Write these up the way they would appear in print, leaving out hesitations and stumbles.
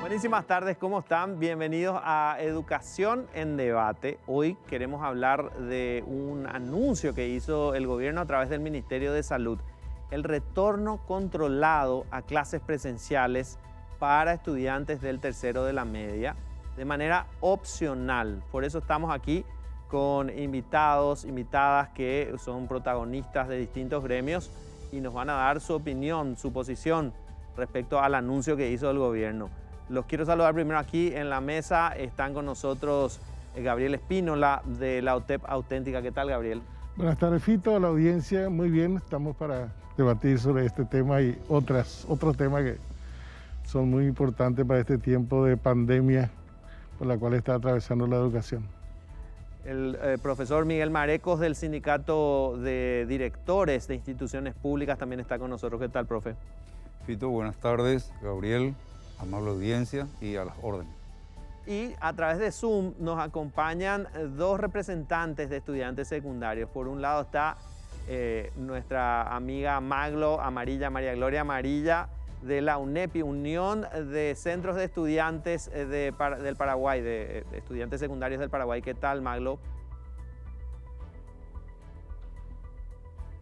Buenísimas tardes, ¿cómo están? Bienvenidos a Educación en Debate. Hoy queremos hablar de un anuncio que hizo el gobierno a través del Ministerio de Salud, el retorno controlado a clases presenciales para estudiantes del tercero de la media de manera opcional. Por eso estamos aquí con invitados, invitadas que son protagonistas de distintos gremios y nos van a dar su opinión, su posición respecto al anuncio que hizo el gobierno. Los quiero saludar primero aquí en la mesa. Están con nosotros Gabriel Espínola de la OTEP Auténtica. ¿Qué tal, Gabriel? Buenas tardes, Fito, a la audiencia. Muy bien, estamos para debatir sobre este tema y otros temas que son muy importantes para este tiempo de pandemia por la cual está atravesando la educación. El profesor Miguel Marecos del Sindicato de Directores de Instituciones Públicas también está con nosotros. ¿Qué tal, profe? Fito, buenas tardes. Gabriel, amable audiencia y a las órdenes. Y a través de Zoom nos acompañan dos representantes de estudiantes secundarios. Por un lado está nuestra amiga Maglo Amarilla, María Gloria Amarilla, de la UNEPI, Unión de Centros de Estudiantes del Paraguay, de estudiantes secundarios del Paraguay. ¿Qué tal, Maglo?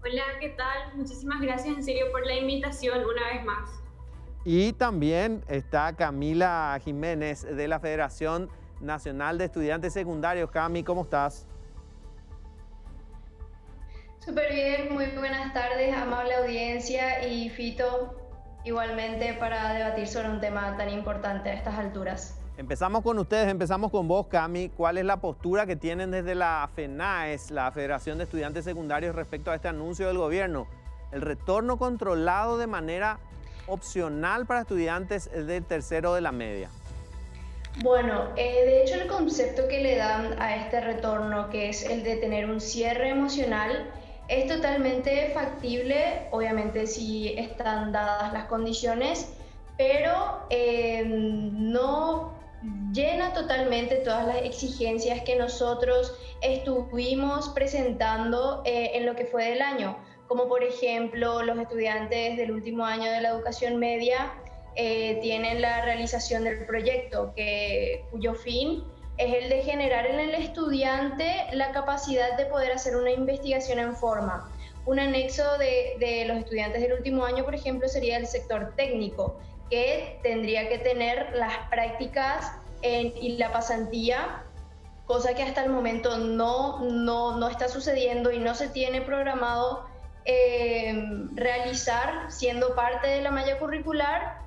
Hola, ¿qué tal? Muchísimas gracias en serio por la invitación una vez más. Y también está Camila Jiménez de la Federación Nacional de Estudiantes Secundarios. Cami, ¿cómo estás? Súper bien, muy buenas tardes, amable audiencia y Fito, igualmente para debatir sobre un tema tan importante a estas alturas. Empezamos con ustedes, empezamos con vos, Cami. ¿Cuál es la postura que tienen desde la FENAES, la Federación de Estudiantes Secundarios, respecto a este anuncio del gobierno? El retorno controlado de manera opcional para estudiantes del tercero de la media. Bueno, de hecho el concepto que le dan a este retorno, que es el de tener un cierre emocional, es totalmente factible, obviamente si están dadas las condiciones, pero no llena totalmente todas las exigencias que nosotros estuvimos presentando en lo que fue del año, como por ejemplo los estudiantes del último año de la educación media tienen la realización del proyecto, cuyo fin es el de generar en el estudiante la capacidad de poder hacer una investigación en forma. Un anexo de los estudiantes del último año, por ejemplo, sería el sector técnico, que tendría que tener las prácticas y la pasantía, cosa que hasta el momento no está sucediendo y no se tiene programado realizar siendo parte de la malla curricular,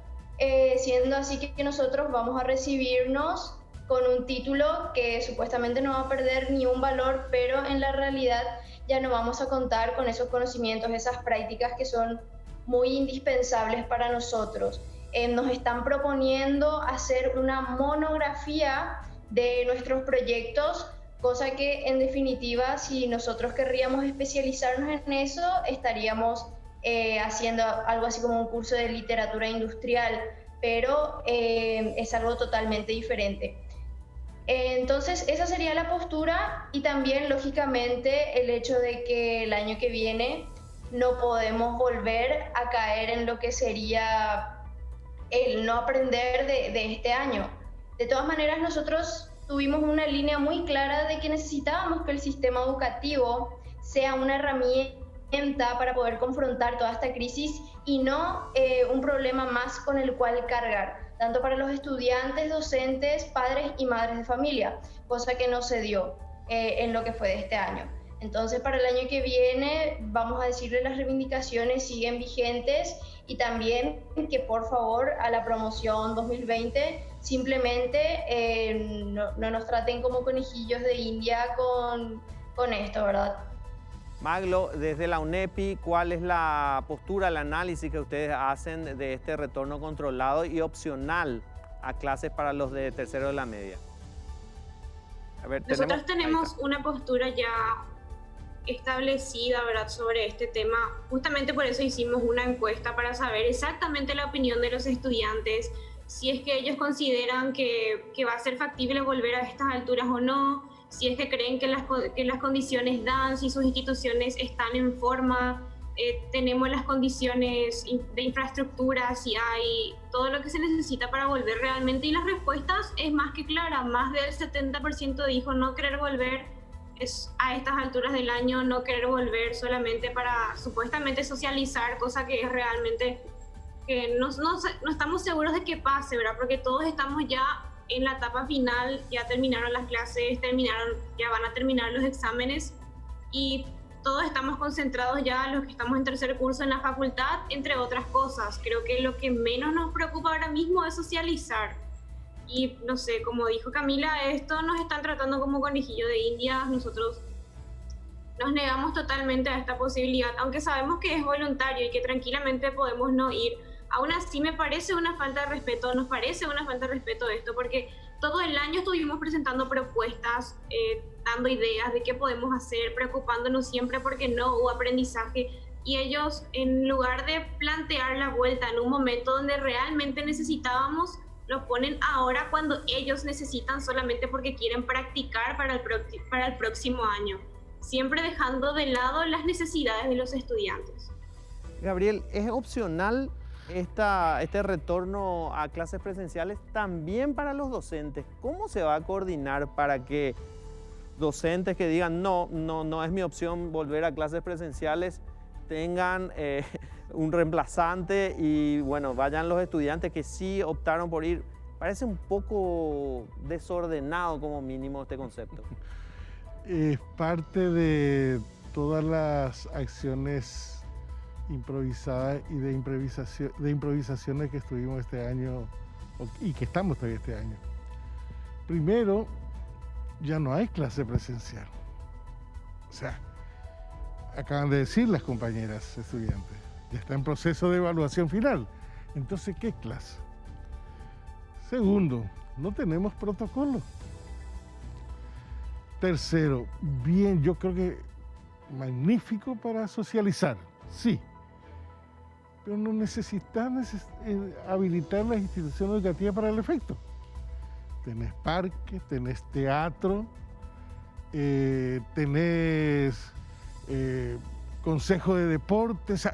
siendo así que nosotros vamos a recibirnos con un título que supuestamente no va a perder ni un valor, pero en la realidad ya no vamos a contar con esos conocimientos, esas prácticas que son muy indispensables para nosotros. Nos están proponiendo hacer una monografía de nuestros proyectos, cosa que en definitiva, si nosotros querríamos especializarnos en eso, estaríamos haciendo algo así como un curso de literatura industrial, pero es algo totalmente diferente. Entonces, esa sería la postura y también, lógicamente, el hecho de que el año que viene no podemos volver a caer en lo que sería el no aprender de este año. De todas maneras, nosotros tuvimos una línea muy clara de que necesitábamos que el sistema educativo sea una herramienta para poder confrontar toda esta crisis y no un problema más con el cual cargar, tanto para los estudiantes, docentes, padres y madres de familia, cosa que no se dio en lo que fue de este año. Entonces, para el año que viene, vamos a decirle las reivindicaciones siguen vigentes y también que por favor a la promoción 2020 simplemente no nos traten como conejillos de India con esto, ¿verdad? Maglo, desde la UNEPI, ¿cuál es la postura, el análisis que ustedes hacen de este retorno controlado y opcional a clases para los de tercero de la media? A ver, nosotros tenemos una postura ya establecida, ¿verdad?, sobre este tema. Justamente por eso hicimos una encuesta para saber exactamente la opinión de los estudiantes, si es que ellos consideran que va a ser factible volver a estas alturas o no, si es que creen que las condiciones dan, si sus instituciones están en forma tenemos las condiciones de infraestructura, si hay todo lo que se necesita para volver realmente. Y las respuestas es más que clara, más del 70% dijo no querer volver a estas alturas del año, no querer volver solamente para supuestamente socializar, cosa que es realmente que no estamos seguros de que pase, ¿verdad? Porque todos estamos ya en la etapa final, ya terminaron las clases, ya van a terminar los exámenes y todos estamos concentrados ya, los que estamos en tercer curso en la facultad, entre otras cosas. Creo que lo que menos nos preocupa ahora mismo es socializar. Y no sé, como dijo Camila, esto nos están tratando como conejillo de indias. Nosotros nos negamos totalmente a esta posibilidad, aunque sabemos que es voluntario y que tranquilamente podemos no ir. Aún así me parece una falta de respeto, nos parece una falta de respeto esto, porque todo el año estuvimos presentando propuestas, dando ideas de qué podemos hacer, preocupándonos siempre porque no hubo aprendizaje. Y ellos, en lugar de plantear la vuelta en un momento donde realmente necesitábamos, lo ponen ahora cuando ellos necesitan solamente porque quieren practicar para el próximo año, siempre dejando de lado las necesidades de los estudiantes. Gabriel, ¿es opcional este retorno a clases presenciales también para los docentes? ¿Cómo se va a coordinar para que docentes que digan no es mi opción volver a clases presenciales tengan un reemplazante y bueno, vayan los estudiantes que sí optaron por ir? Parece un poco desordenado como mínimo este concepto. Es parte de todas las acciones improvisadas y de improvisaciones que estuvimos este año y que estamos todavía este año. Primero, ya no hay clase presencial. O sea, acaban de decir las compañeras estudiantes, ya está en proceso de evaluación final. Entonces, ¿qué clase? Segundo, no tenemos protocolo. Tercero, bien, yo creo que magnífico para socializar, sí, pero no necesitas habilitar las instituciones educativas para el efecto. Tenés parques, tenés teatro, tenés consejo de deportes,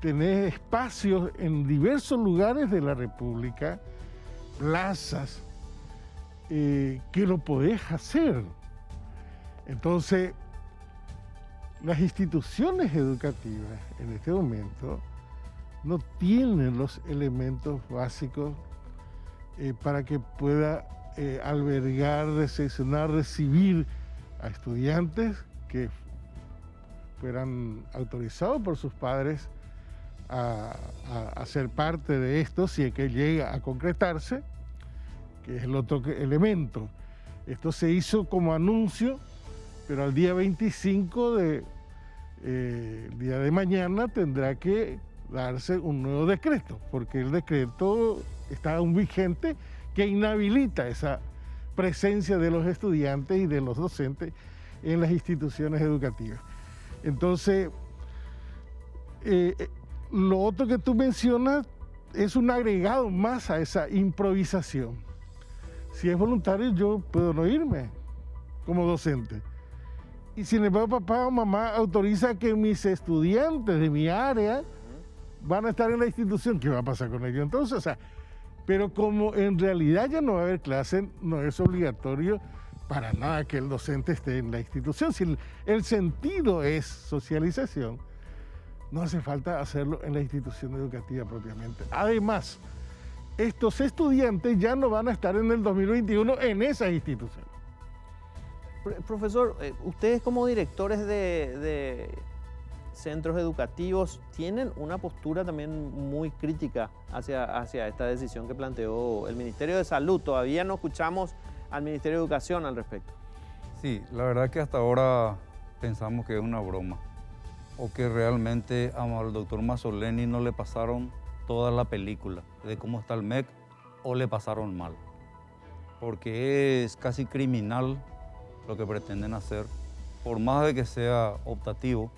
tenés espacios en diversos lugares de la República, plazas, que lo podés hacer. Entonces, las instituciones educativas en este momento no tienen los elementos básicos para que pueda albergar, recepcionar, recibir a estudiantes que fueran autorizados por sus padres a ser parte de esto, si es que llega a concretarse, que es el otro elemento. Esto se hizo como anuncio, pero al día 25 el día de mañana tendrá que darse un nuevo decreto, porque el decreto está aún vigente que inhabilita esa presencia de los estudiantes y de los docentes en las instituciones educativas. Entonces, lo otro que tú mencionas es un agregado más a esa improvisación. Si es voluntario, yo puedo no irme como docente. Y sin embargo, papá o mamá autoriza que mis estudiantes de mi área van a estar en la institución. ¿Qué va a pasar con ellos entonces? O sea, pero como en realidad ya no va a haber clase, no es obligatorio para nada que el docente esté en la institución. Si el sentido es socialización, no hace falta hacerlo en la institución educativa propiamente. Además, estos estudiantes ya no van a estar en el 2021 en esas instituciones. Profesor, ustedes como directores de centros educativos tienen una postura también muy crítica hacia esta decisión que planteó el Ministerio de Salud. Todavía no escuchamos al Ministerio de Educación al respecto. Sí, la verdad que hasta ahora pensamos que es una broma o que realmente al doctor Mazzoleni no le pasaron toda la película de cómo está el MEC o le pasaron mal, porque es casi criminal lo que pretenden hacer, por más de que sea optativo.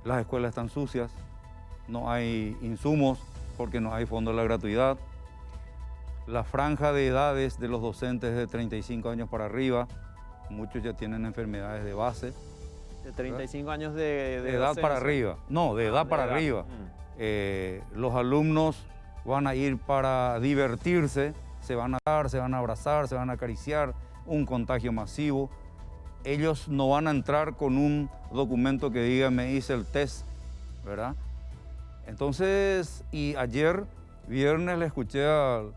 Las escuelas están sucias, no hay insumos porque no hay fondo de la gratuidad, la franja de edades de los docentes de 35 años para arriba, muchos ya tienen enfermedades de base, De 35 años de edad para arriba. No, de edad para edad. arriba. Los alumnos van a ir para divertirse, se van a dar, se van a abrazar, se van a acariciar, un contagio masivo. Ellos no van a entrar con un documento que diga me hice el test, ¿verdad? Entonces, y ayer, viernes, le escuché al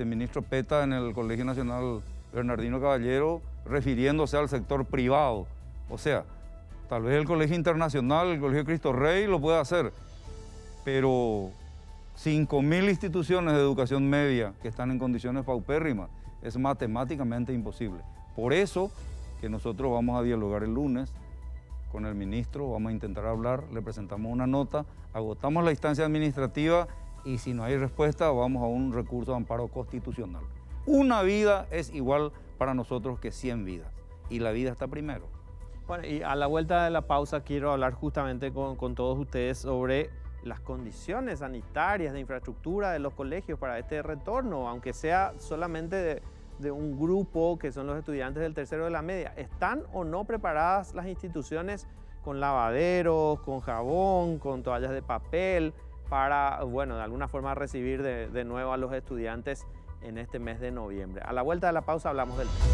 ministro Peta en el Colegio Nacional Bernardino Caballero refiriéndose al sector privado. O sea, tal vez el Colegio Internacional, el Colegio Cristo Rey lo puede hacer, pero 5.000 instituciones de educación media que están en condiciones paupérrimas es matemáticamente imposible. Por eso que nosotros vamos a dialogar el lunes con el ministro, vamos a intentar hablar, le presentamos una nota, agotamos la instancia administrativa y si no hay respuesta vamos a un recurso de amparo constitucional. Una vida es igual para nosotros que 100 vidas y la vida está primero. Bueno, y a la vuelta de la pausa quiero hablar justamente con todos ustedes sobre las condiciones sanitarias de infraestructura de los colegios para este retorno, aunque sea solamente de un grupo que son los estudiantes del tercero de la media. ¿Están o no preparadas las instituciones con lavaderos, con jabón, con toallas de papel para, bueno, de alguna forma recibir de nuevo a los estudiantes en este mes de noviembre? A la vuelta de la pausa hablamos del tema.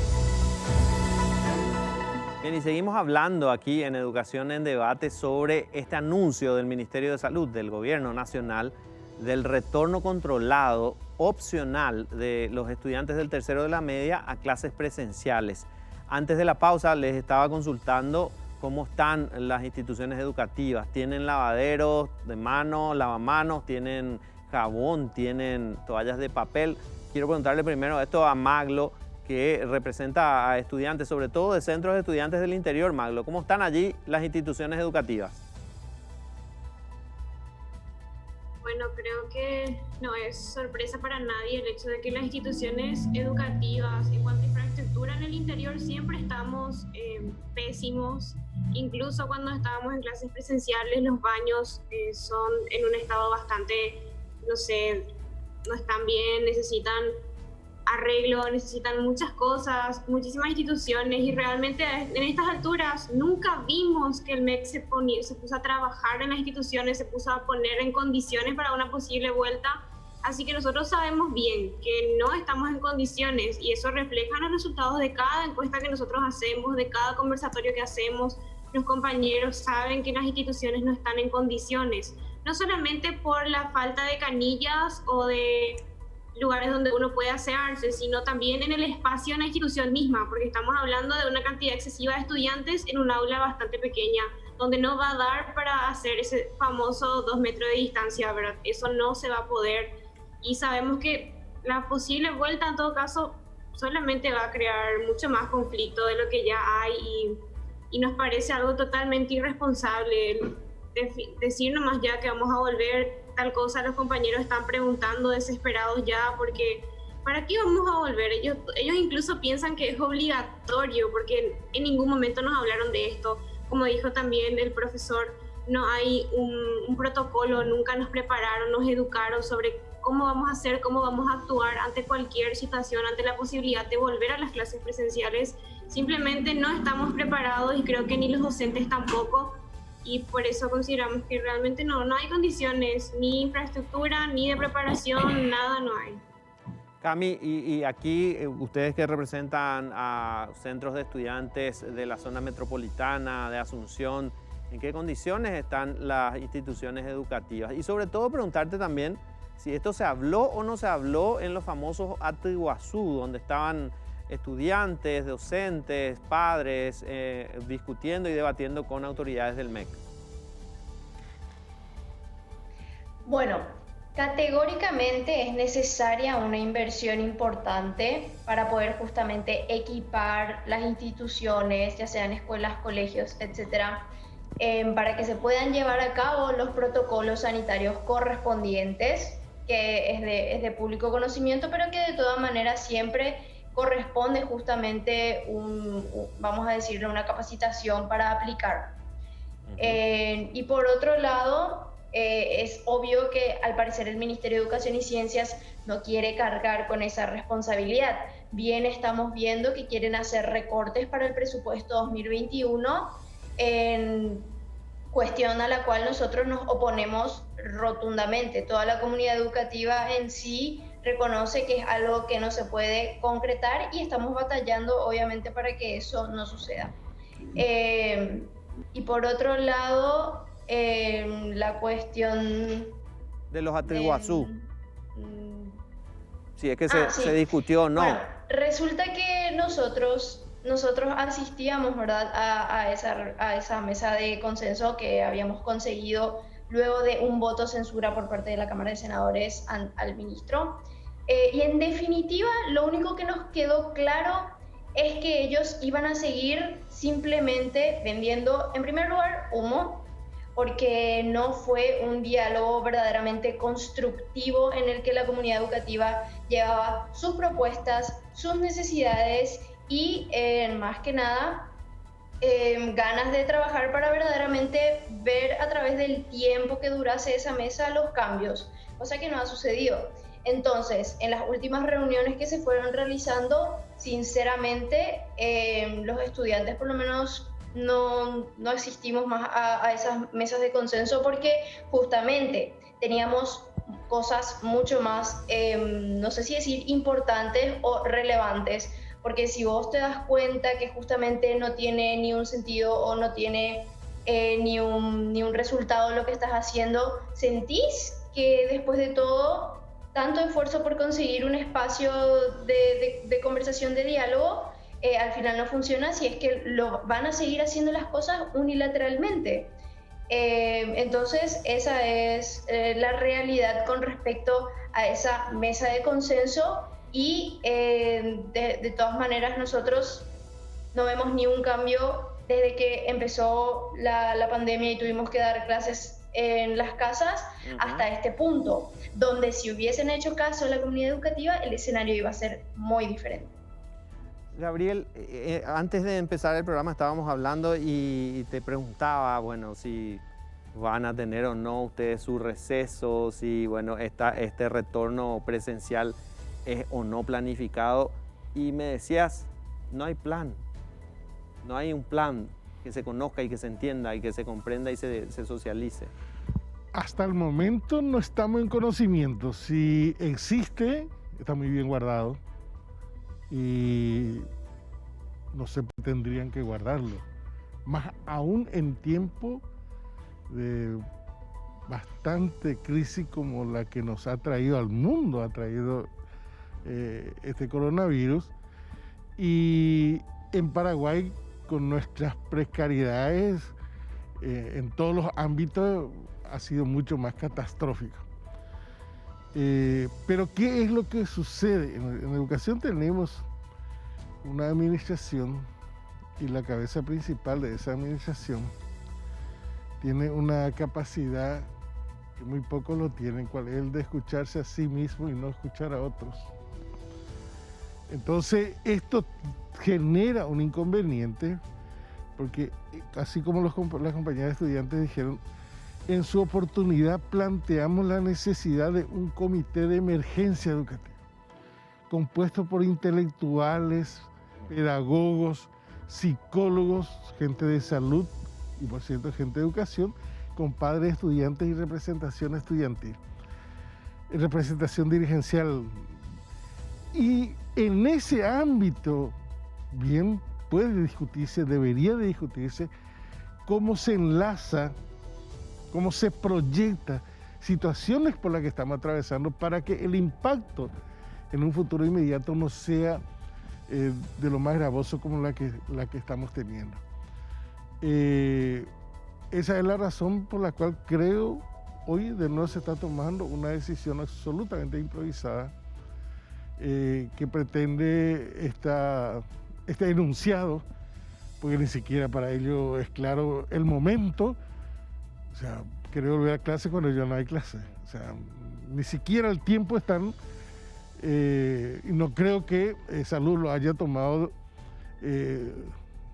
Bien, y seguimos hablando aquí en Educación en Debate sobre este anuncio del Ministerio de Salud, del Gobierno Nacional, del retorno controlado opcional de los estudiantes del tercero de la media a clases presenciales. Antes de la pausa les estaba consultando cómo están las instituciones educativas. ¿Tienen lavaderos de mano, lavamanos, tienen jabón, tienen toallas de papel? Quiero preguntarle primero esto a Maglo, que representa a estudiantes, sobre todo de centros de estudiantes del interior. Maglo, ¿cómo están allí las instituciones educativas? Bueno, creo que no es sorpresa para nadie el hecho de que las instituciones educativas en cuanto a infraestructura en el interior siempre estamos pésimos. Incluso cuando estábamos en clases presenciales, los baños son en un estado bastante, no sé, no están bien, necesitan arreglo, necesitan muchas cosas, muchísimas instituciones, y realmente en estas alturas nunca vimos que el MEC se puso a trabajar en las instituciones, se puso a poner en condiciones para una posible vuelta. Así que nosotros sabemos bien que no estamos en condiciones, y eso refleja en los resultados de cada encuesta que nosotros hacemos, de cada conversatorio que hacemos. Los compañeros saben que las instituciones no están en condiciones, no solamente por la falta de canillas o de lugares donde uno puede asearse, sino también en el espacio en la institución misma, porque estamos hablando de una cantidad excesiva de estudiantes en un aula bastante pequeña, donde no va a dar para hacer ese famoso 2 metros de distancia, ¿verdad? Eso no se va a poder, y sabemos que la posible vuelta en todo caso solamente va a crear mucho más conflicto de lo que ya hay, y nos parece algo totalmente irresponsable decir nomás ya que vamos a volver tal cosa. Los compañeros están preguntando desesperados ya porque ¿para qué vamos a volver? Ellos incluso piensan que es obligatorio, porque en ningún momento nos hablaron de esto. Como dijo también el profesor, no hay un protocolo, nunca nos prepararon, nos educaron sobre cómo vamos a hacer, cómo vamos a actuar ante cualquier situación, ante la posibilidad de volver a las clases presenciales. Simplemente no estamos preparados, y creo que ni los docentes tampoco. Y por eso consideramos que realmente no hay condiciones, ni infraestructura, ni de preparación, nada no hay. Cami, y aquí ustedes que representan a centros de estudiantes de la zona metropolitana, de Asunción, ¿en qué condiciones están las instituciones educativas? Y sobre todo preguntarte también si esto se habló o no se habló en los famosos Actos de Iguazú, donde estaban estudiantes, docentes, padres, discutiendo y debatiendo con autoridades del MEC. Bueno, categóricamente es necesaria una inversión importante para poder justamente equipar las instituciones, ya sean escuelas, colegios, etcétera, para que se puedan llevar a cabo los protocolos sanitarios correspondientes, que es de público conocimiento, pero que de todas maneras siempre corresponde justamente vamos a decirle, una capacitación para aplicar. Y por otro lado, es obvio que al parecer el Ministerio de Educación y Ciencias no quiere cargar con esa responsabilidad. Bien, estamos viendo que quieren hacer recortes para el presupuesto 2021 cuestión a la cual nosotros nos oponemos rotundamente. Toda la comunidad educativa en sí reconoce que es algo que no se puede concretar y estamos batallando obviamente para que eso no suceda. Y por otro lado, la cuestión de los Atriguazú. Si es que se discutió o no. Bueno, resulta que nosotros asistíamos, ¿verdad?, a esa mesa de consenso que habíamos conseguido luego de un voto censura por parte de la Cámara de Senadores al ministro. Y en definitiva, lo único que nos quedó claro es que ellos iban a seguir simplemente vendiendo, en primer lugar, humo, porque no fue un diálogo verdaderamente constructivo en el que la comunidad educativa llevaba sus propuestas, sus necesidades y, más que nada, ganas de trabajar para verdaderamente ver a través del tiempo que durase esa mesa los cambios, cosa que no ha sucedido. Entonces, en las últimas reuniones que se fueron realizando, sinceramente, los estudiantes por lo menos no asistimos más a esas mesas de consenso porque justamente teníamos cosas mucho más, no sé si decir importantes o relevantes, porque si vos te das cuenta que justamente no tiene ni un sentido o no tiene ni un resultado lo que estás haciendo, sentís que después de todo, tanto esfuerzo por conseguir un espacio de conversación, de diálogo, al final no funciona si es que van a seguir haciendo las cosas unilateralmente. Entonces, esa es la realidad con respecto a esa mesa de consenso y de todas maneras nosotros no vemos ni un cambio desde que empezó la pandemia y tuvimos que dar clases en las casas hasta este punto, donde si hubiesen hecho caso a la comunidad educativa, el escenario iba a ser muy diferente. Gabriel, antes de empezar el programa estábamos hablando y te preguntaba, bueno, si van a tener o no ustedes su receso, si, bueno, este retorno presencial es o no planificado, y me decías, no hay plan, no hay un plan que se conozca y que se entienda y que se comprenda y se socialice. Hasta el momento no estamos en conocimiento. Si existe, está muy bien guardado y no se tendrían que guardarlo. Más aún en tiempo de bastante crisis como la que nos ha traído al mundo, ha traído este coronavirus. Y en Paraguay, con nuestras precariedades en todos los ámbitos, ha sido mucho más catastrófico. Pero ¿qué es lo que sucede? En educación tenemos una administración y la cabeza principal de esa administración tiene una capacidad que muy pocos lo tienen, cual es el de escucharse a sí mismo y no escuchar a otros. Entonces, esto genera un inconveniente, porque así como las compañías de estudiantes dijeron, en su oportunidad planteamos la necesidad de un comité de emergencia educativa, compuesto por intelectuales, pedagogos, psicólogos, gente de salud y, por cierto, gente de educación, con padres estudiantes y representación estudiantil, representación dirigencial. Y en ese ámbito, bien, puede discutirse, debería de discutirse, cómo se enlaza, cómo se proyecta situaciones por las que estamos atravesando para que el impacto en un futuro inmediato no sea de lo más gravoso como la que estamos teniendo. Esa es la razón por la cual creo hoy de nuevo se está tomando una decisión absolutamente improvisada que pretende este enunciado, porque ni siquiera para ello es claro el momento. O sea, quiere volver a clase cuando ya no hay clase. O sea, ni siquiera el tiempo están. Y no creo que Salud lo haya tomado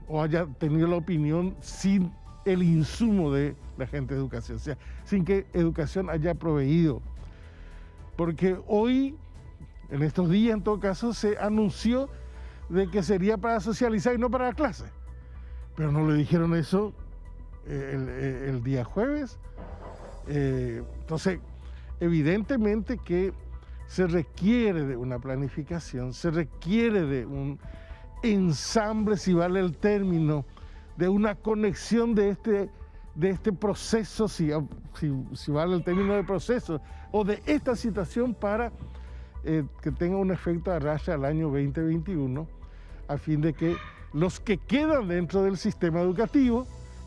o haya tenido la opinión sin el insumo de la gente de educación. O sea, sin que educación haya proveído. Porque hoy, en estos días en todo caso, se anunció de que sería para socializar y no para la clase. Pero no le dijeron eso el día jueves. Entonces, evidentemente que se requiere de una planificación, se requiere de un ensamble, si vale el término, de una conexión de este proceso, si vale el término de proceso, o de esta situación para que tenga un efecto de arrastre al año 2021, a fin de que los que quedan dentro del sistema educativo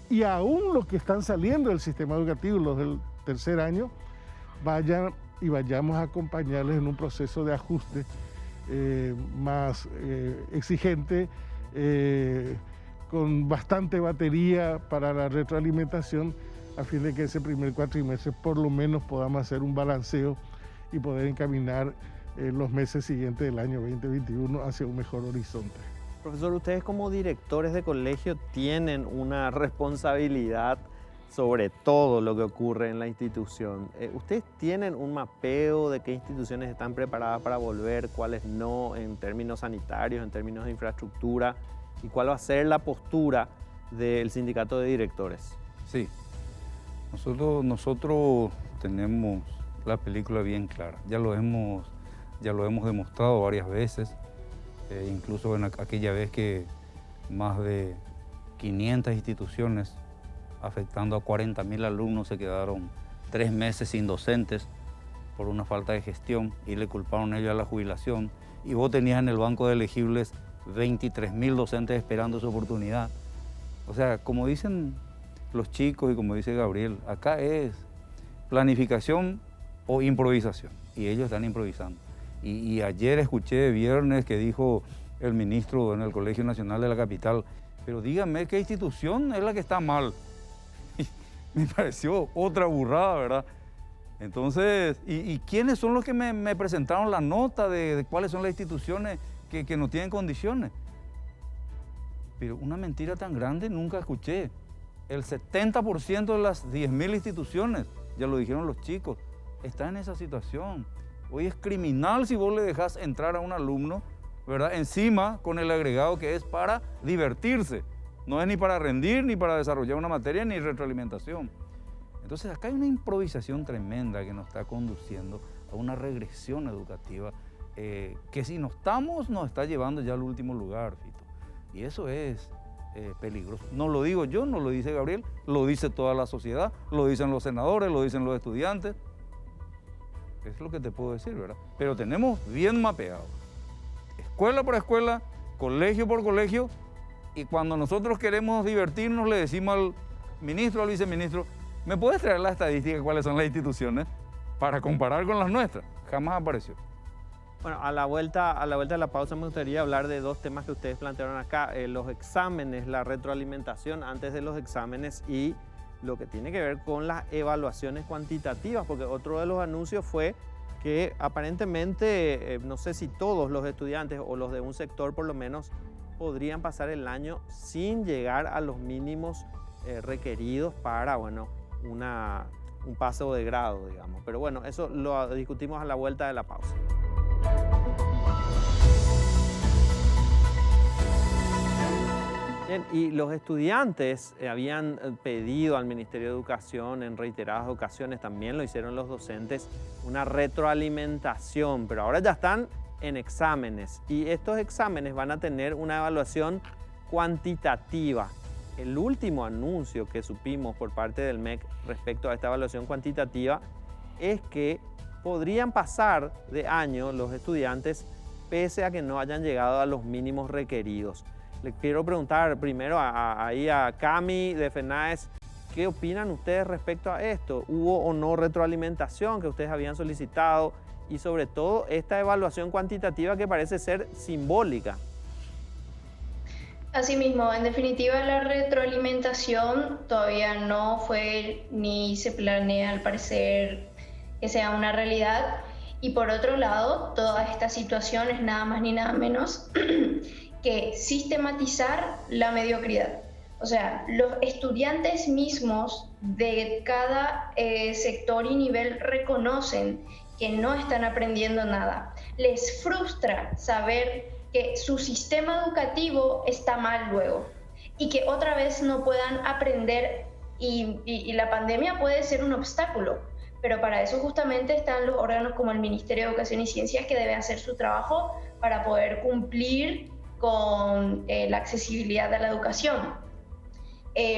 y aún los que están saliendo del sistema educativo, los del tercer año, vayamos a acompañarles en un proceso de ajuste más exigente, con bastante batería para la retroalimentación, a fin de que ese primer cuatrimestre por lo menos podamos hacer un balanceo y poder encaminar los meses siguientes del año 2021 hacia un mejor horizonte. Profesor, ustedes como directores de colegio tienen una responsabilidad sobre todo lo que ocurre en la institución. ¿Ustedes tienen un mapeo de qué instituciones están preparadas para volver, cuáles no, en términos sanitarios, en términos de infraestructura? ¿Y cuál va a ser la postura del sindicato de directores? Sí, nosotros tenemos la película bien clara. Ya lo hemos demostrado varias veces, incluso en aquella vez que más de 500 instituciones, afectando a 40.000 alumnos, se quedaron 3 meses sin docentes por una falta de gestión y le culparon ellos a la jubilación. Y vos tenías en el banco de elegibles 23.000 docentes esperando su oportunidad. O sea, como dicen los chicos y como dice Gabriel, acá es planificación o improvisación, y ellos están improvisando. Y ayer escuché, viernes, que dijo el ministro en el Colegio Nacional de la Capital, pero dígame qué institución es la que está mal. Me pareció otra burrada, ¿verdad? Entonces, ¿y quiénes son los que me presentaron la nota de cuáles son las instituciones que no tienen condiciones? Pero una mentira tan grande nunca escuché. El 70% de las 10.000 instituciones, ya lo dijeron los chicos, está en esa situación. Hoy es criminal si vos le dejás entrar a un alumno, ¿verdad?, encima con el agregado que es para divertirse. No es ni para rendir, ni para desarrollar una materia, ni retroalimentación. Entonces acá hay una improvisación tremenda que nos está conduciendo a una regresión educativa que si no estamos, nos está llevando ya al último lugar, Fito. Y eso es peligroso. No lo digo yo, no lo dice Gabriel, lo dice toda la sociedad, lo dicen los senadores, lo dicen los estudiantes. Es lo que te puedo decir, ¿verdad? Pero tenemos bien mapeado, escuela por escuela, colegio por colegio, y cuando nosotros queremos divertirnos le decimos al ministro, al viceministro, ¿me puedes traer la estadística de cuáles son las instituciones para comparar con las nuestras? Jamás apareció. Bueno, a la vuelta de la pausa me gustaría hablar de 2 temas que ustedes plantearon acá, los exámenes, la retroalimentación antes de los exámenes y lo que tiene que ver con las evaluaciones cuantitativas, porque otro de los anuncios fue que aparentemente, no sé si todos los estudiantes o los de un sector por lo menos, podrían pasar el año sin llegar a los mínimos requeridos para, bueno, un paso de grado, digamos. Pero bueno, eso lo discutimos a la vuelta de la pausa. Bien, y los estudiantes habían pedido al Ministerio de Educación en reiteradas ocasiones, también lo hicieron los docentes, una retroalimentación, pero ahora ya están en exámenes y estos exámenes van a tener una evaluación cuantitativa. El último anuncio que supimos por parte del MEC respecto a esta evaluación cuantitativa es que podrían pasar de año los estudiantes pese a que no hayan llegado a los mínimos requeridos. Le quiero preguntar primero a Cami de FENAES, ¿qué opinan ustedes respecto a esto? ¿Hubo o no retroalimentación que ustedes habían solicitado? Y sobre todo esta evaluación cuantitativa que parece ser simbólica. Asimismo, en definitiva, la retroalimentación todavía no fue ni se planea al parecer que sea una realidad. Y por otro lado, toda esta situación es nada más ni nada menos que sistematizar la mediocridad. O sea, los estudiantes mismos de cada sector y nivel reconocen que no están aprendiendo nada. Les frustra saber que su sistema educativo está mal luego y que otra vez no puedan aprender y la pandemia puede ser un obstáculo, pero para eso justamente están los órganos como el Ministerio de Educación y Ciencias, que debe hacer su trabajo para poder cumplir con la accesibilidad de la educación.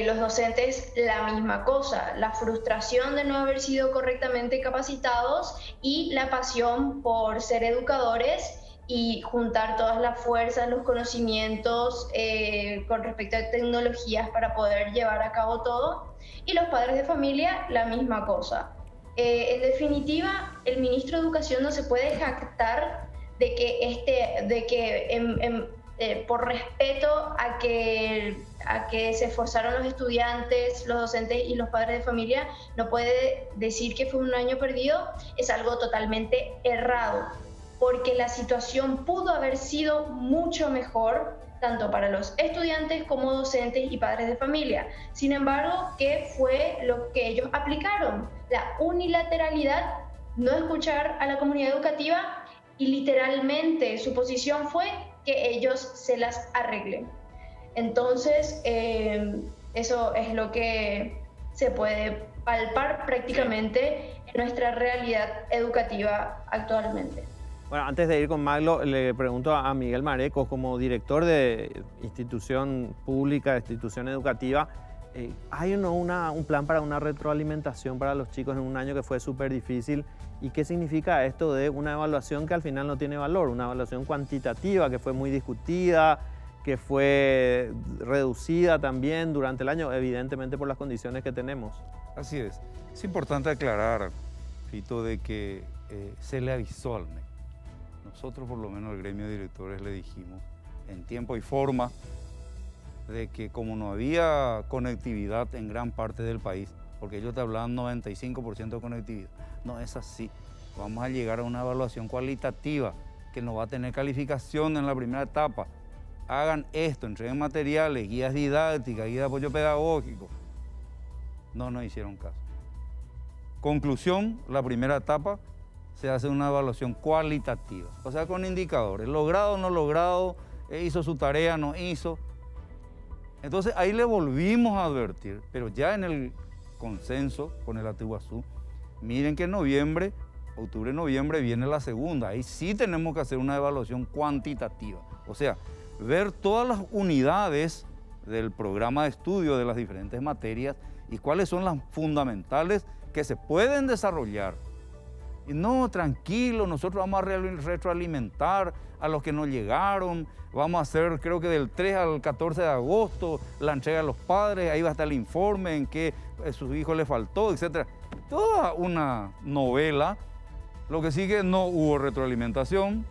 Los docentes, la misma cosa, la frustración de no haber sido correctamente capacitados y la pasión por ser educadores y juntar todas las fuerzas, los conocimientos con respecto a tecnologías para poder llevar a cabo todo. Y los padres de familia, la misma cosa. En definitiva, el ministro de Educación no se puede jactar de que por respeto a que se esforzaron los estudiantes, los docentes y los padres de familia, no puede decir que fue un año perdido. Es algo totalmente errado, porque la situación pudo haber sido mucho mejor, tanto para los estudiantes como docentes y padres de familia. Sin embargo, ¿qué fue lo que ellos aplicaron? La unilateralidad, no escuchar a la comunidad educativa, y literalmente su posición fue que ellos se las arreglen. Entonces, eso es lo que se puede palpar prácticamente en nuestra realidad educativa actualmente. Bueno, antes de ir con Maglo, le pregunto a Miguel Mareco, como director de institución pública, de institución educativa, ¿hay un plan para una retroalimentación para los chicos en un año que fue súper difícil? ¿Y qué significa esto de una evaluación que al final no tiene valor? Una evaluación cuantitativa que fue muy discutida, que fue reducida también durante el año, evidentemente por las condiciones que tenemos. Así es. Es importante aclarar, Fito, de que se le avisó al MEC. Nosotros, por lo menos el gremio de directores, le dijimos en tiempo y forma de que como no había conectividad en gran parte del país, porque ellos te hablaban 95% de conectividad, no es así. Vamos a llegar a una evaluación cualitativa que no va a tener calificación en la primera etapa. Hagan esto, entreguen materiales, guías didácticas, guías de apoyo pedagógico. No nos hicieron caso. Conclusión, la primera etapa se hace una evaluación cualitativa, o sea, con indicadores, logrado o no logrado, hizo su tarea, no hizo. Entonces ahí le volvimos a advertir, pero ya en el consenso con el Atiguazú, miren que en noviembre, octubre, noviembre viene la segunda, ahí sí tenemos que hacer una evaluación cuantitativa, o sea, ver todas las unidades del programa de estudio de las diferentes materias y cuáles son las fundamentales que se pueden desarrollar. Y no, tranquilo, nosotros vamos a retroalimentar a los que no llegaron, vamos a hacer, creo que del 3 al 14 de agosto, la entrega a los padres, ahí va a estar el informe en que a sus hijos le faltó, etc. Toda una novela. Lo que sigue, no hubo retroalimentación.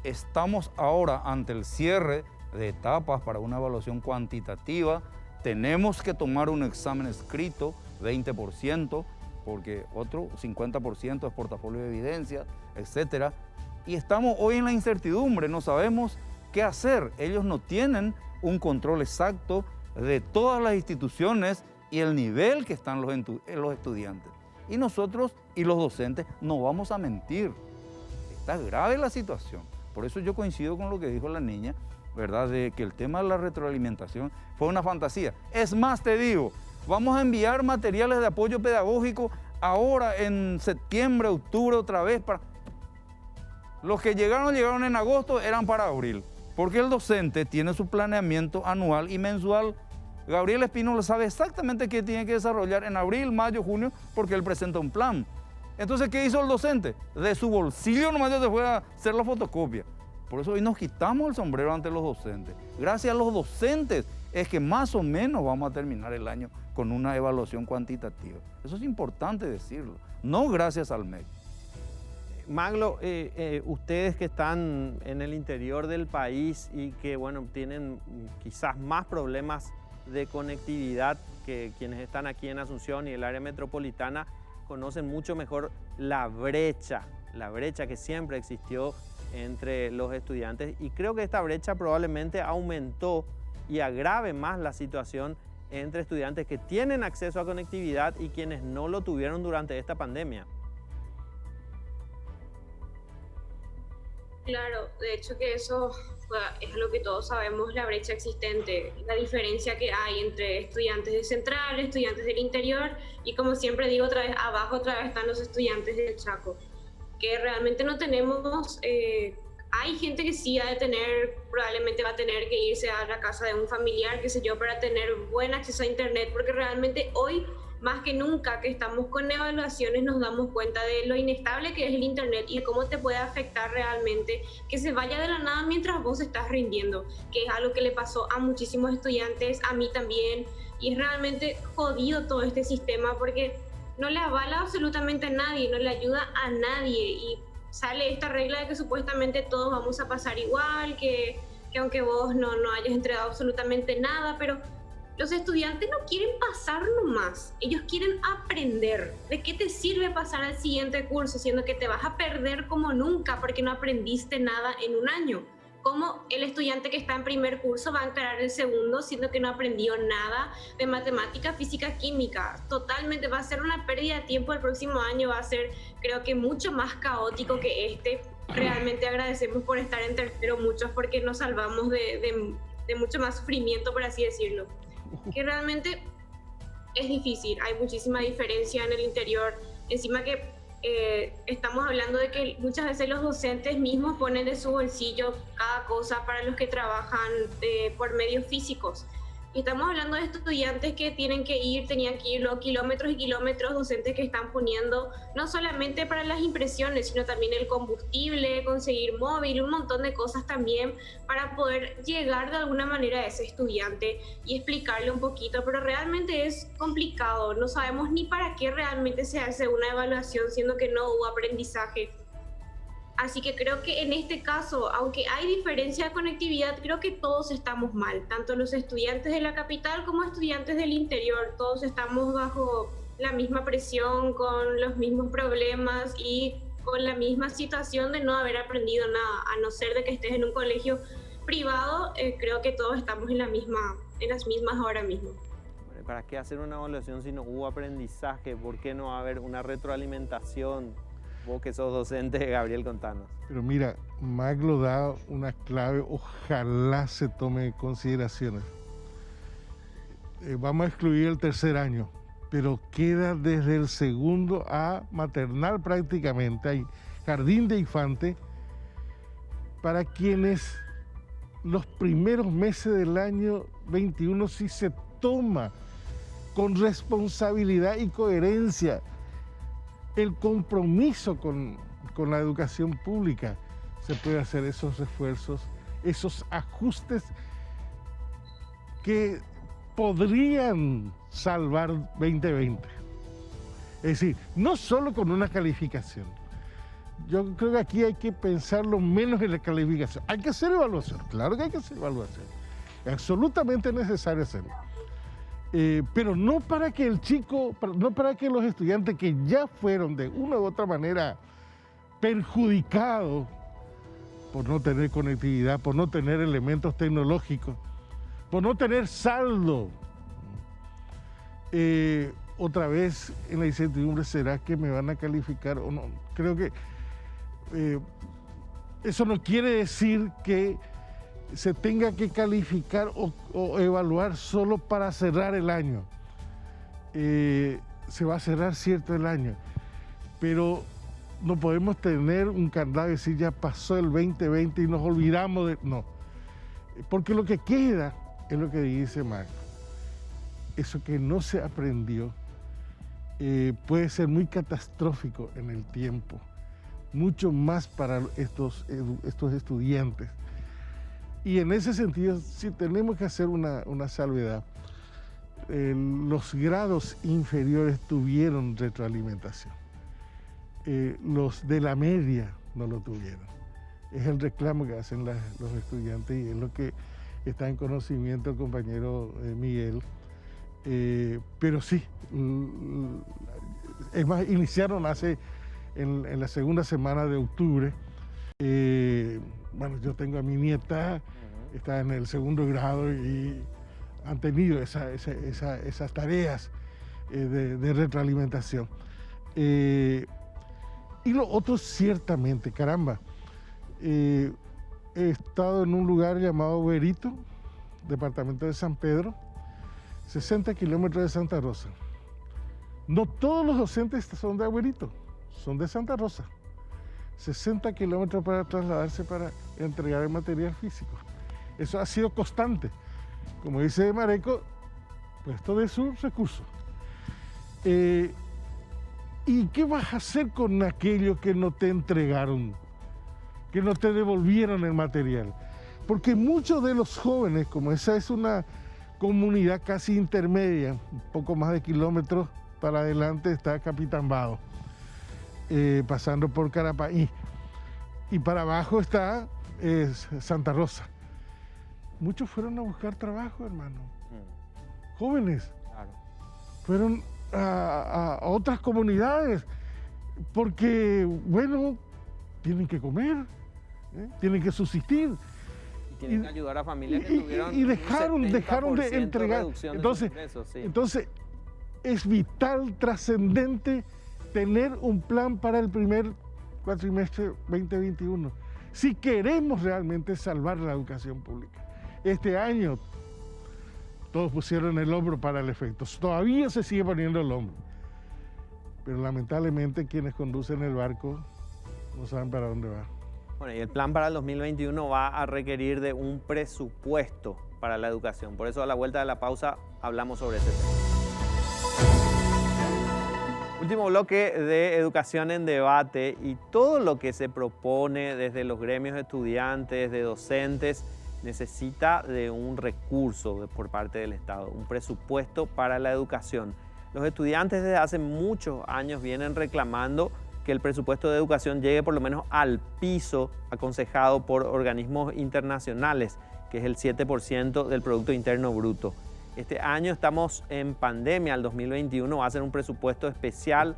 Estamos ahora ante el cierre de etapas para una evaluación cuantitativa. Tenemos que tomar un examen escrito, 20%, porque otro 50% es portafolio de evidencia, etc. Y estamos hoy en la incertidumbre, no sabemos qué hacer. Ellos no tienen un control exacto de todas las instituciones y el nivel que están los estudiantes. Y nosotros y los docentes no vamos a mentir. Está grave la situación. Por eso yo coincido con lo que dijo la niña, ¿verdad? De que el tema de la retroalimentación fue una fantasía. Es más, te digo, vamos a enviar materiales de apoyo pedagógico ahora en septiembre, octubre otra vez. Los que llegaron en agosto, eran para abril. Porque el docente tiene su planeamiento anual y mensual. Gabriel Espínola sabe exactamente qué tiene que desarrollar en abril, mayo, junio, porque él presenta un plan. Entonces, ¿qué hizo el docente? De su bolsillo nomás ya se fue a hacer la fotocopia. Por eso hoy nos quitamos el sombrero ante los docentes. Gracias a los docentes es que más o menos vamos a terminar el año con una evaluación cuantitativa. Eso es importante decirlo, no gracias al MEC. Maglo, ustedes que están en el interior del país y que bueno, tienen quizás más problemas de conectividad que quienes están aquí en Asunción y el área metropolitana, conocen mucho mejor la brecha que siempre existió entre los estudiantes, y creo que esta brecha probablemente aumentó y agrave más la situación entre estudiantes que tienen acceso a conectividad y quienes no lo tuvieron durante esta pandemia. Claro, de hecho que eso es lo que todos sabemos, la brecha existente, la diferencia que hay entre estudiantes de Central, estudiantes del interior y, como siempre digo, otra vez abajo otra vez están los estudiantes del Chaco, que realmente no tenemos, hay gente que sí ha de tener, probablemente va a tener que irse a la casa de un familiar, qué sé yo, para tener buen acceso a internet, porque realmente hoy, más que nunca que estamos con evaluaciones, nos damos cuenta de lo inestable que es el internet y de cómo te puede afectar realmente que se vaya de la nada mientras vos estás rindiendo, que es algo que le pasó a muchísimos estudiantes, a mí también, y es realmente jodido todo este sistema porque no le avala absolutamente a nadie, no le ayuda a nadie, y sale esta regla de que supuestamente todos vamos a pasar igual, que aunque vos no hayas entregado absolutamente nada, pero los estudiantes no quieren pasar nomás, ellos quieren aprender. ¿De qué te sirve pasar al siguiente curso siendo que te vas a perder como nunca porque no aprendiste nada en un año? ¿Cómo el estudiante que está en primer curso va a encarar el segundo siendo que no aprendió nada de matemática, física, química? Totalmente va a ser una pérdida de tiempo. El próximo año va a ser, creo que, mucho más caótico que este. Realmente agradecemos por estar en tercero muchos porque nos salvamos de mucho más sufrimiento, por así decirlo. Que realmente es difícil, hay muchísima diferencia en el interior, encima que estamos hablando de que muchas veces los docentes mismos ponen de su bolsillo cada cosa para los que trabajan por medios físicos. Y estamos hablando de estudiantes que tenían que ir kilómetros y kilómetros, docentes que están poniendo no solamente para las impresiones, sino también el combustible, conseguir móvil, un montón de cosas también para poder llegar de alguna manera a ese estudiante y explicarle un poquito, pero realmente es complicado, no sabemos ni para qué realmente se hace una evaluación, siendo que no hubo aprendizaje. Así que creo que en este caso, aunque hay diferencia de conectividad, creo que todos estamos mal, tanto los estudiantes de la capital como estudiantes del interior, todos estamos bajo la misma presión, con los mismos problemas y con la misma situación de no haber aprendido nada, a no ser de que estés en un colegio privado, creo que todos estamos en las mismas ahora mismo. ¿Para qué hacer una evaluación si no hubo aprendizaje? ¿Por qué no va a haber una retroalimentación? Vos que sos docente, Gabriel, contanos. Pero mira, Maglo da una clave, ojalá se tome en consideraciones. Vamos a excluir el tercer año, pero queda desde el segundo a maternal prácticamente, hay jardín de infante, para quienes los primeros meses del año 21 sí se toma con responsabilidad y coherencia el compromiso con la educación pública, se puede hacer esos esfuerzos, esos ajustes que podrían salvar 2020. Es decir, no solo con una calificación. Yo creo que aquí hay que pensarlo menos en la calificación. Hay que hacer evaluación, claro que hay que hacer evaluación. Es absolutamente necesario hacerlo. Pero no para que no para que los estudiantes que ya fueron de una u otra manera perjudicados por no tener conectividad, por no tener elementos tecnológicos, por no tener saldo, otra vez en la incertidumbre, ¿será que me van a calificar o no? Creo que eso no quiere decir que se tenga que calificar o evaluar solo para cerrar el año. Se va a cerrar cierto el año, pero no podemos tener un candado y decir ya pasó el 2020 y nos olvidamos de... No, porque lo que queda es lo que dice Marco. Eso que no se aprendió puede ser muy catastrófico en el tiempo, mucho más para estos estudiantes. Y en ese sentido, sí tenemos que hacer una salvedad. Los grados inferiores tuvieron retroalimentación. Los de la media no lo tuvieron. Es el reclamo que hacen los estudiantes y es lo que está en conocimiento el compañero Miguel. Pero sí, es más, iniciaron en la segunda semana de octubre. Bueno, yo tengo a mi nieta, está en el segundo grado y han tenido esas tareas de retroalimentación. Y lo otro, ciertamente, caramba, He estado en un lugar llamado Berito, departamento de San Pedro, 60 kilómetros de Santa Rosa. No todos los docentes son de Agüerito, son de Santa Rosa. 60 kilómetros para trasladarse para entregar el material físico. Eso ha sido constante. Como dice Mareco, puesto de sus recursos. ¿Y qué vas a hacer con aquello que no te entregaron, que no te devolvieron el material? Porque muchos de los jóvenes, como esa es una comunidad casi intermedia, un poco más de kilómetros para adelante está Capitán pasando por Carapaí, y para abajo está Santa Rosa. Muchos fueron a buscar trabajo, hermano. Jóvenes. Claro. Fueron a otras comunidades porque, bueno, tienen que comer, tienen que subsistir. Y tienen que ayudar a familias que tuvieron y dejaron de entregar. Entonces, es vital, trascendente tener un plan para el primer cuatrimestre 2021. Si queremos realmente salvar la educación pública. Este año todos pusieron el hombro para el efecto. Todavía se sigue poniendo el hombro. Pero lamentablemente quienes conducen el barco no saben para dónde va. Bueno, y el plan para el 2021 va a requerir de un presupuesto para la educación. Por eso a la vuelta de la pausa hablamos sobre ese tema. Último bloque de Educación en Debate, y todo lo que se propone desde los gremios de estudiantes, de docentes, necesita de un recurso por parte del Estado, un presupuesto para la educación. Los estudiantes desde hace muchos años vienen reclamando que el presupuesto de educación llegue por lo menos al piso aconsejado por organismos internacionales, que es el 7% del Producto Interno Bruto. Este año estamos en pandemia, el 2021 va a ser un presupuesto especial,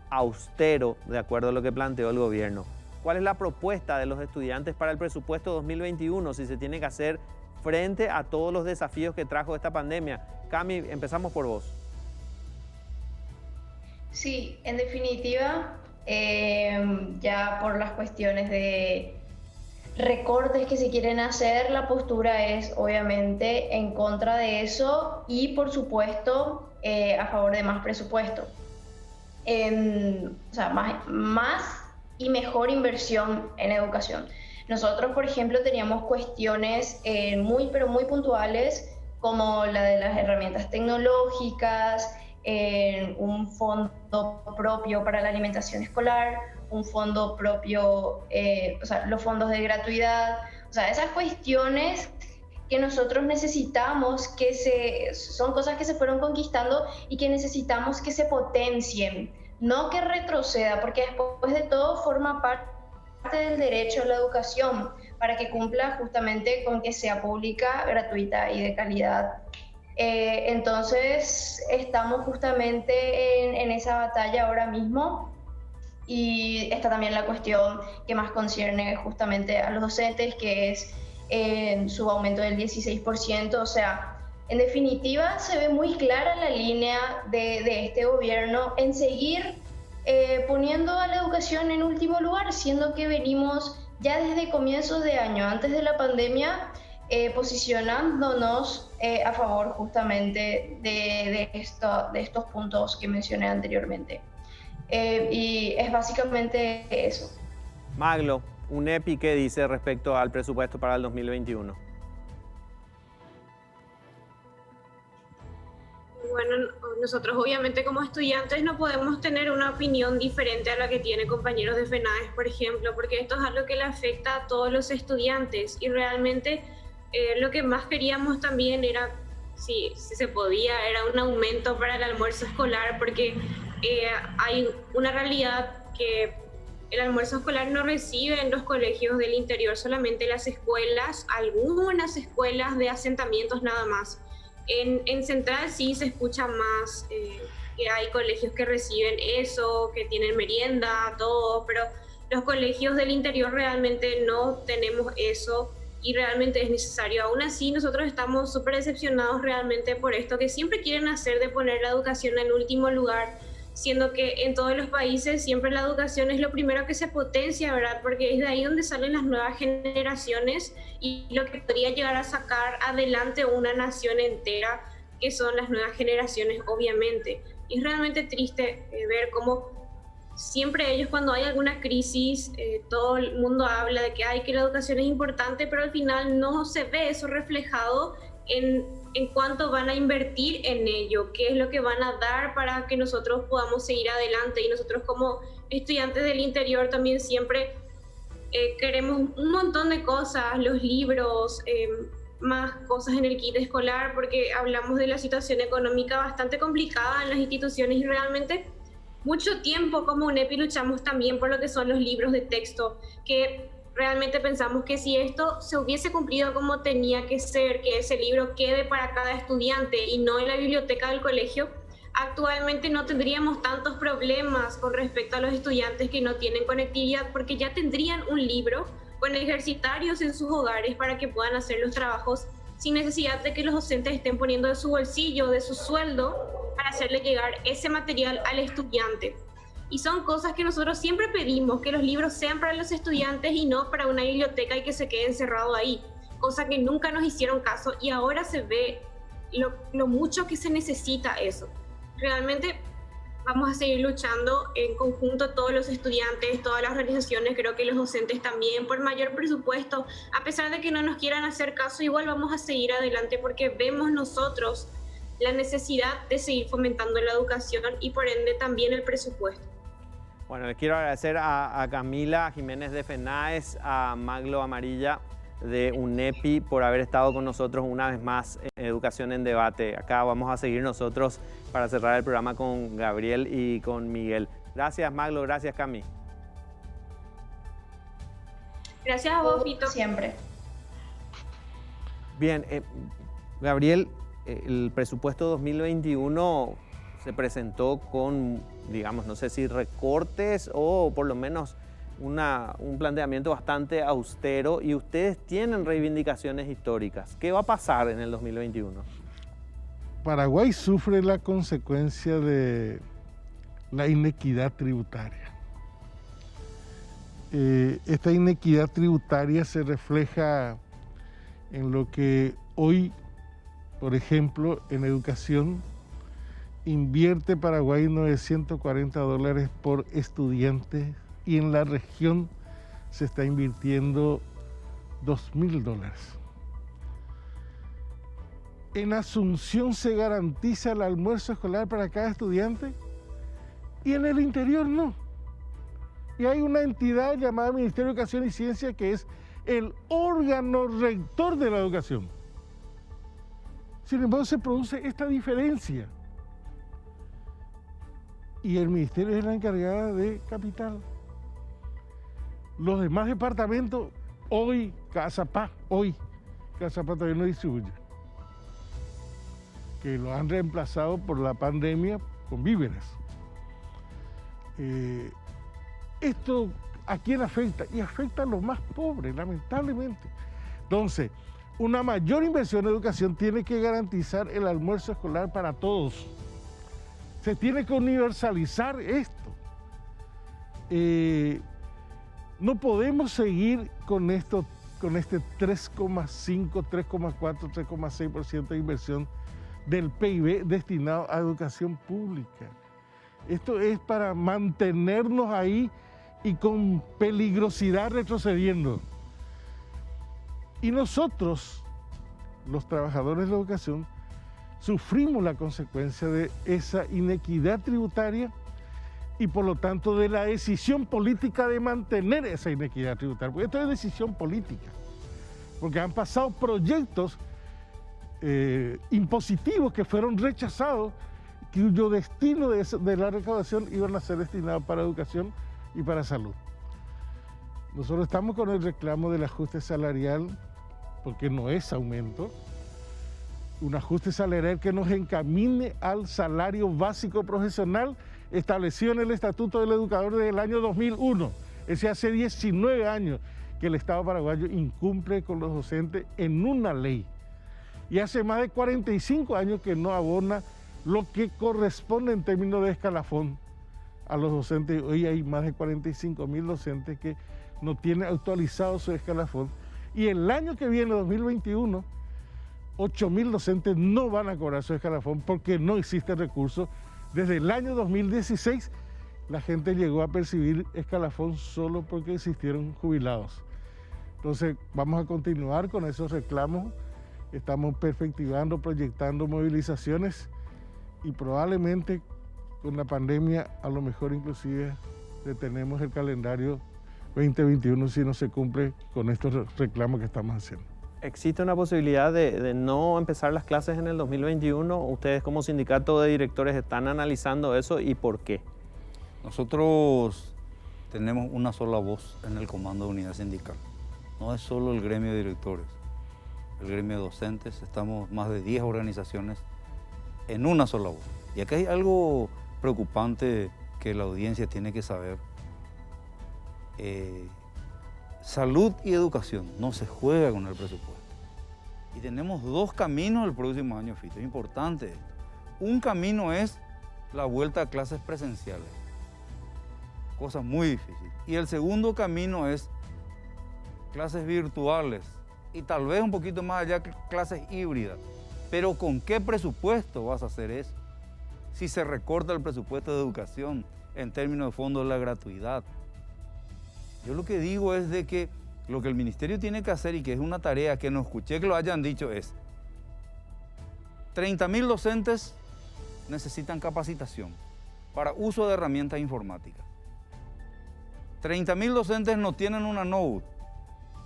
austero, de acuerdo a lo que planteó el gobierno. ¿Cuál es la propuesta de los estudiantes para el presupuesto 2021 si se tiene que hacer frente a todos los desafíos que trajo esta pandemia? Cami, empezamos por vos. Sí, en definitiva, ya por las cuestiones de recortes que se quieren hacer, la postura es obviamente en contra de eso y por supuesto a favor de más presupuesto. O sea, más y mejor inversión en educación. Nosotros, por ejemplo, teníamos cuestiones pero muy puntuales, como la de las herramientas tecnológicas, un fondo propio para la alimentación escolar, un fondo propio, o sea, los fondos de gratuidad, o sea, esas cuestiones que nosotros necesitamos, son cosas que se fueron conquistando y que necesitamos que se potencien, no que retroceda, porque después de todo forma parte del derecho a la educación, para que cumpla justamente con que sea pública, gratuita y de calidad. Entonces estamos justamente en esa batalla ahora mismo, y está también la cuestión que más concierne justamente a los docentes, que es su aumento del 16%. O sea, en definitiva se ve muy clara la línea de este gobierno en seguir poniendo a la educación en último lugar, siendo que venimos ya desde comienzos de año, antes de la pandemia, posicionándonos a favor justamente de estos puntos que mencioné anteriormente. Y es básicamente eso. Maglo, UNEPI, ¿qué dice respecto al presupuesto para el 2021? Bueno, nosotros obviamente como estudiantes no podemos tener una opinión diferente a la que tienen compañeros de FENADES, por ejemplo, porque esto es algo que le afecta a todos los estudiantes, y realmente lo que más queríamos también era, si se podía, era un aumento para el almuerzo escolar, porque hay una realidad que el almuerzo escolar no recibe en los colegios del interior, solamente las escuelas, algunas escuelas de asentamientos nada más. En Central sí se escucha más que hay colegios que reciben eso, que tienen merienda, todo, pero los colegios del interior realmente no tenemos eso y realmente es necesario. Aún así, nosotros estamos súper decepcionados realmente por esto que siempre quieren hacer de poner la educación en último lugar, siendo que en todos los países siempre la educación es lo primero que se potencia, ¿verdad? Porque es de ahí donde salen las nuevas generaciones y lo que podría llegar a sacar adelante una nación entera, que son las nuevas generaciones, obviamente. Y es realmente triste ver cómo siempre ellos, cuando hay alguna crisis, todo el mundo habla de que la educación es importante, pero al final no se ve eso reflejado en cuánto van a invertir en ello, qué es lo que van a dar para que nosotros podamos seguir adelante. Y nosotros como estudiantes del interior también siempre queremos un montón de cosas, los libros, más cosas en el kit escolar, porque hablamos de la situación económica bastante complicada en las instituciones y realmente mucho tiempo como UNEPI luchamos también por lo que son los libros de texto, que realmente pensamos que si esto se hubiese cumplido como tenía que ser, que ese libro quede para cada estudiante y no en la biblioteca del colegio, actualmente no tendríamos tantos problemas con respecto a los estudiantes que no tienen conectividad, porque ya tendrían un libro con ejercitarios en sus hogares para que puedan hacer los trabajos sin necesidad de que los docentes estén poniendo de su bolsillo, de su sueldo, para hacerle llegar ese material al estudiante. Y son cosas que nosotros siempre pedimos, que los libros sean para los estudiantes y no para una biblioteca y que se quede encerrado ahí, cosa que nunca nos hicieron caso y ahora se ve lo mucho que se necesita eso. Realmente vamos a seguir luchando en conjunto todos los estudiantes, todas las organizaciones, creo que los docentes también, por mayor presupuesto. A pesar de que no nos quieran hacer caso, igual vamos a seguir adelante porque vemos nosotros la necesidad de seguir fomentando la educación y por ende también el presupuesto. Bueno, les quiero agradecer a Camila Jiménez de FENAES, a Maglo Amarilla de UNEPI por haber estado con nosotros una vez más en Educación en Debate. Acá vamos a seguir nosotros para cerrar el programa con Gabriel y con Miguel. Gracias Maglo, gracias Cami. Gracias a vos, Fito. Siempre. Bien, Gabriel, el presupuesto 2021 se presentó con, digamos, no sé si recortes o por lo menos un planteamiento bastante austero y ustedes tienen reivindicaciones históricas. ¿Qué va a pasar en el 2021? Paraguay sufre la consecuencia de la inequidad tributaria. Esta inequidad tributaria se refleja en lo que hoy, por ejemplo, en educación, invierte Paraguay $940 por estudiante y en la región se está invirtiendo $2.000. En Asunción se garantiza el almuerzo escolar para cada estudiante y en el interior no. Y hay una entidad llamada Ministerio de Educación y Ciencia que es el órgano rector de la educación. Sin embargo, se produce esta diferencia. Y el ministerio es la encargada de capital. Los demás departamentos, hoy Casapá todavía no distribuye. Que lo han reemplazado por la pandemia con víveres. Esto ¿a quién afecta? Y afecta a los más pobres, lamentablemente. Entonces, una mayor inversión en educación tiene que garantizar el almuerzo escolar para todos. Se tiene que universalizar esto. No podemos seguir con este 3,5, 3,4, 3,6% de inversión del PIB destinado a educación pública. Esto es para mantenernos ahí y con peligrosidad retrocediendo. Y nosotros, los trabajadores de la educación, sufrimos la consecuencia de esa inequidad tributaria y por lo tanto de la decisión política de mantener esa inequidad tributaria. Porque esto es decisión política, porque han pasado proyectos impositivos que fueron rechazados, cuyo destino de la recaudación iban a ser destinados para educación y para salud. Nosotros estamos con el reclamo del ajuste salarial, porque no es aumento, un ajuste salarial que nos encamine al salario básico profesional establecido en el Estatuto del Educador desde el año 2001. Ese hace 19 años que el Estado paraguayo incumple con los docentes en una ley. Y hace más de 45 años que no abona lo que corresponde en términos de escalafón a los docentes. Hoy hay más de 45.000 docentes que no tienen actualizado su escalafón. Y el año que viene, 2021, 8.000 docentes no van a cobrar su escalafón porque no existe recurso. Desde el año 2016, la gente llegó a percibir escalafón solo porque existieron jubilados. Entonces, vamos a continuar con esos reclamos. Estamos perfectivando, proyectando movilizaciones y probablemente con la pandemia a lo mejor inclusive detenemos el calendario 2021 si no se cumple con estos reclamos que estamos haciendo. ¿Existe una posibilidad de no empezar las clases en el 2021? ¿Ustedes como sindicato de directores están analizando eso y por qué? Nosotros tenemos una sola voz en el comando de unidad sindical. No es solo el gremio de directores, el gremio de docentes, estamos más de 10 organizaciones en una sola voz. Y acá hay algo preocupante que la audiencia tiene que saber. Salud y educación no se juega con el presupuesto. Y tenemos dos caminos el próximo año, Fito, es importante esto. Un camino es la vuelta a clases presenciales, cosa muy difícil. Y el segundo camino es clases virtuales y tal vez un poquito más allá clases híbridas. Pero ¿con qué presupuesto vas a hacer eso? Si se recorta el presupuesto de educación en términos de fondos de la gratuidad. Yo lo que digo es de que lo que el ministerio tiene que hacer y que es una tarea que no escuché que lo hayan dicho es 30.000 docentes necesitan capacitación para uso de herramientas informáticas. 30.000 docentes no tienen una notebook.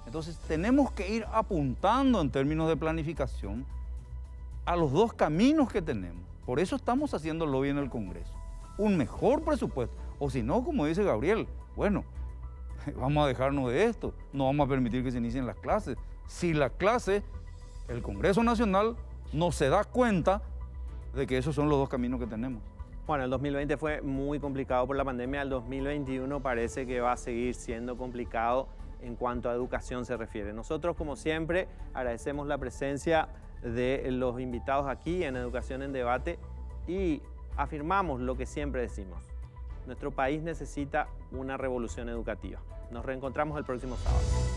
Entonces tenemos que ir apuntando en términos de planificación a los dos caminos que tenemos. Por eso estamos haciendo lobby en el Congreso. Un mejor presupuesto. O si no, como dice Gabriel, bueno, vamos a dejarnos de esto. No vamos a permitir que se inicien las clases. Si la clase, el Congreso Nacional, no se da cuenta de que esos son los dos caminos que tenemos. Bueno, el 2020 fue muy complicado por la pandemia. El 2021 parece que va a seguir siendo complicado en cuanto a educación se refiere. Nosotros, como siempre, agradecemos la presencia de los invitados aquí en Educación en Debate y afirmamos lo que siempre decimos. Nuestro país necesita una revolución educativa. Nos reencontramos el próximo sábado.